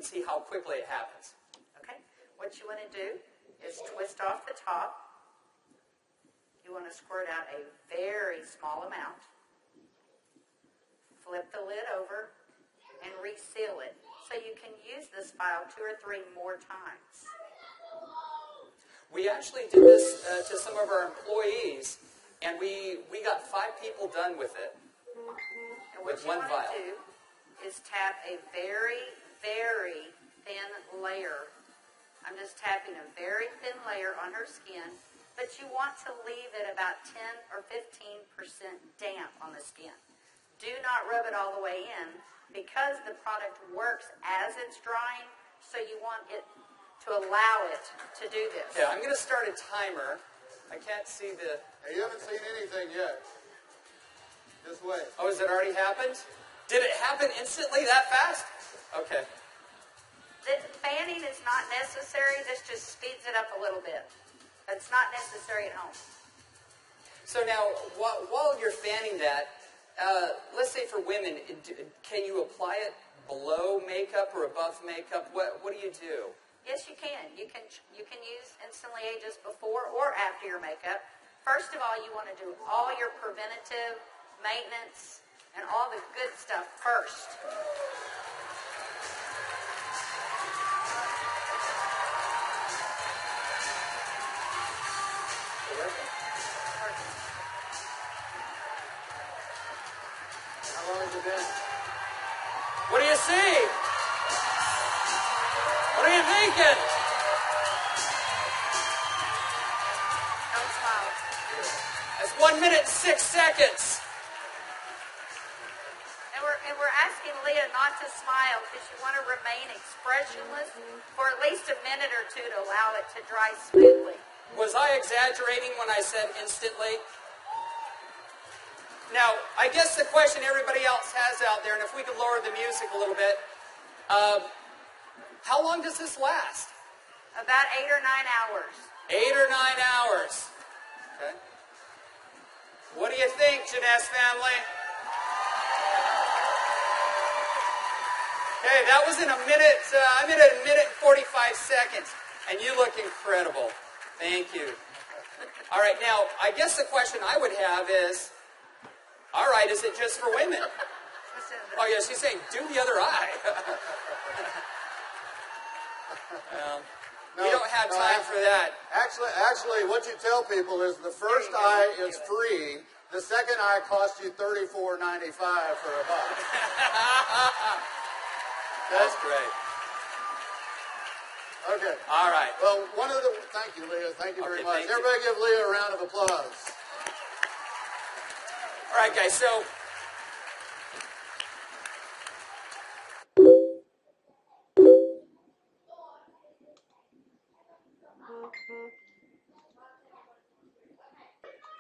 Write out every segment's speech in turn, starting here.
can see how quickly it happens. Okay. What you want to do is twist off the top. You want to squirt out a very small amount. Flip the lid over and reseal it so you can use this file 2 or 3 more times. We actually did this to some of our employees, and we got 5 people done with it. And what you want to do is tap a very, very thin layer. I'm just tapping a very thin layer on her skin, but you want to leave it about 10 or 15% damp on the skin. Do not rub it all the way in because the product works as it's drying, so you want it to allow it to do this. Yeah, I'm going to start a timer. I can't see the... Hey, you haven't seen anything yet. Just wait. Oh, has it already happened? Did it happen instantly that fast? Okay. The fanning is not necessary. This just speeds it up a little bit. It's not necessary at home. So now, while you're fanning that, let's say for women, can you apply it below makeup or above makeup? What do you do? Yes, you can. You can use Instantly Ageless before or after your makeup. First of all, you want to do all your preventative maintenance and all the good stuff first. How long has it been? What do you see? What are you thinking? Don't smile. That's 1 minute and 6 seconds. And we're asking Leah not to smile because you want to remain expressionless for at least a minute or 2 to allow it to dry smoothly. Was I exaggerating when I said instantly? Now, I guess the question everybody else has out there, and if we could lower the music a little bit, how long does this last? About 8 or 9 hours. 8 or 9 hours. Okay. What do you think, Jeunesse family? Okay, that was in a minute. I'm in a minute and 45 seconds, and you look incredible. Thank you. All right, now, I guess the question I would have is, all right, is it just for women? Oh, yeah, she's saying, do the other eye. We don't have time for that. Actually, what you tell people is the first eye is free. The second eye costs you $34.95 for a buck. That's great. Okay. All right. Well, thank you, Leah. Thank you very much. Thank you. Everybody give Leah a round of applause. All right, guys, so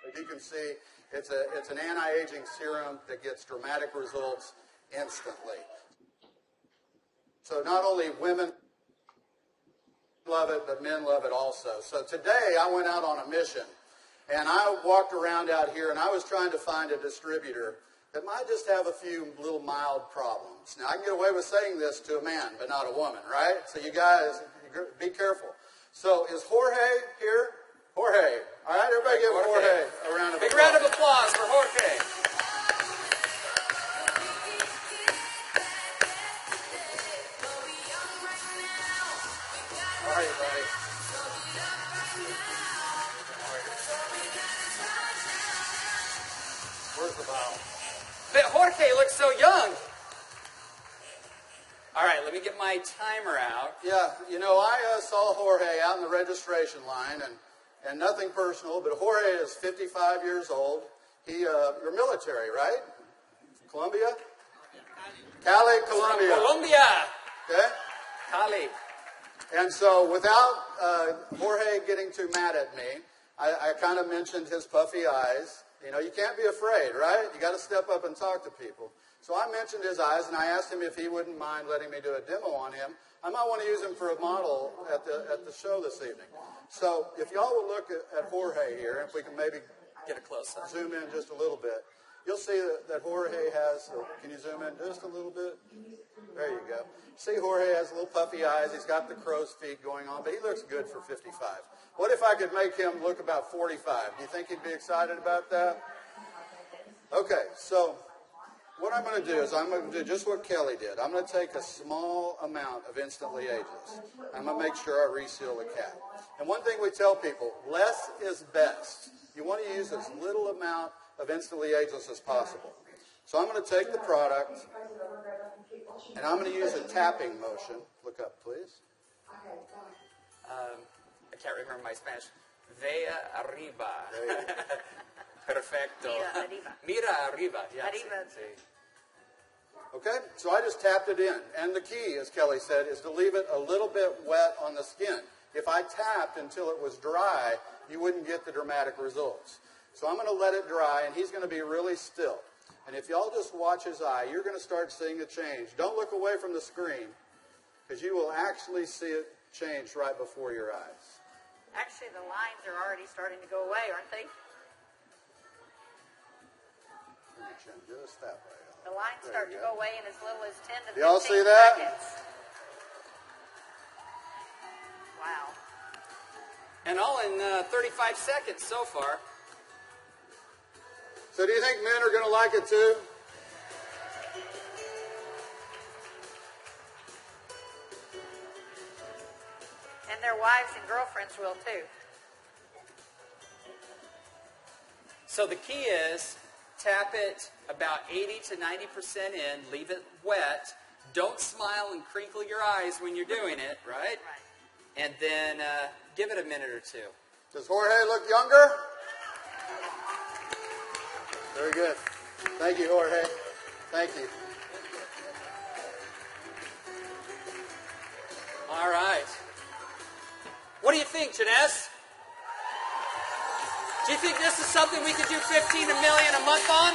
as you can see, it's an anti-aging serum that gets dramatic results instantly. So not only women love it, but men love it also. So today I went out on a mission, and I walked around out here, and I was trying to find a distributor that might just have a few little mild problems. Now, I can get away with saying this to a man, but not a woman, right? So you guys, be careful. So is Jorge here? Jorge. All right, everybody give Jorge a round of applause. big round of applause for Jorge. How are you, buddy? Where's the bottle? But Jorge looks so young. All right, let me get my timer out. Yeah, you know, I saw Jorge out in the registration line, and nothing personal, but Jorge is 55 years old. You're military, right? Colombia? Cali, Colombia. Colombia. Okay? Cali. And so without Jorge getting too mad at me, I kind of mentioned his puffy eyes. You know, you can't be afraid, right? You got to step up and talk to people. So I mentioned his eyes, and I asked him if he wouldn't mind letting me do a demo on him. I might want to use him for a model at the show this evening. So if y'all will look at Jorge here, if we can maybe Get a close-up. zoom in just a little bit, you'll see that Jorge has, can you zoom in just a little bit? There you go. See, Jorge has little puffy eyes. He's got the crow's feet going on, but he looks good for 55. What if I could make him look about 45? Do you think he'd be excited about that? Okay, so what I'm going to do is I'm going to do just what Kelly did. I'm going to take a small amount of Instantly Ageless. I'm going to make sure I reseal the cap. And one thing we tell people, less is best. You want to use as little amount of Instantly Ageless as possible. So I'm going to take the product, and I'm going to use a tapping motion. Look up, please. I can't remember my Spanish. Vea arriba. Perfecto. Mira arriba. Mira arriba. Yeah, Arriba. sí. Okay, so I just tapped it in. And the key, as Kelly said, is to leave it a little bit wet on the skin. If I tapped until it was dry, you wouldn't get the dramatic results. So I'm going to let it dry, and he's going to be really still. And if y'all just watch his eye, you're going to start seeing a change. Don't look away from the screen, because you will actually see it change right before your eyes. Actually, the lines are already starting to go away, aren't they? Just that way. The lines start to go away in as little as 10 to 15 Y'all see that? seconds. Wow. And all in 35 seconds so far. So do you think men are going to like it too? And their wives and girlfriends will too. So the key is tap it about 80 to 90% in, leave it wet. Don't smile and crinkle your eyes when you're doing it, right? Right. And then give it a minute or two. Does Jorge look younger? Very good. Thank you, Jorge. Thank you. All right. What do you think, Jeunesse? Do you think this is something we could do 15 million a month on?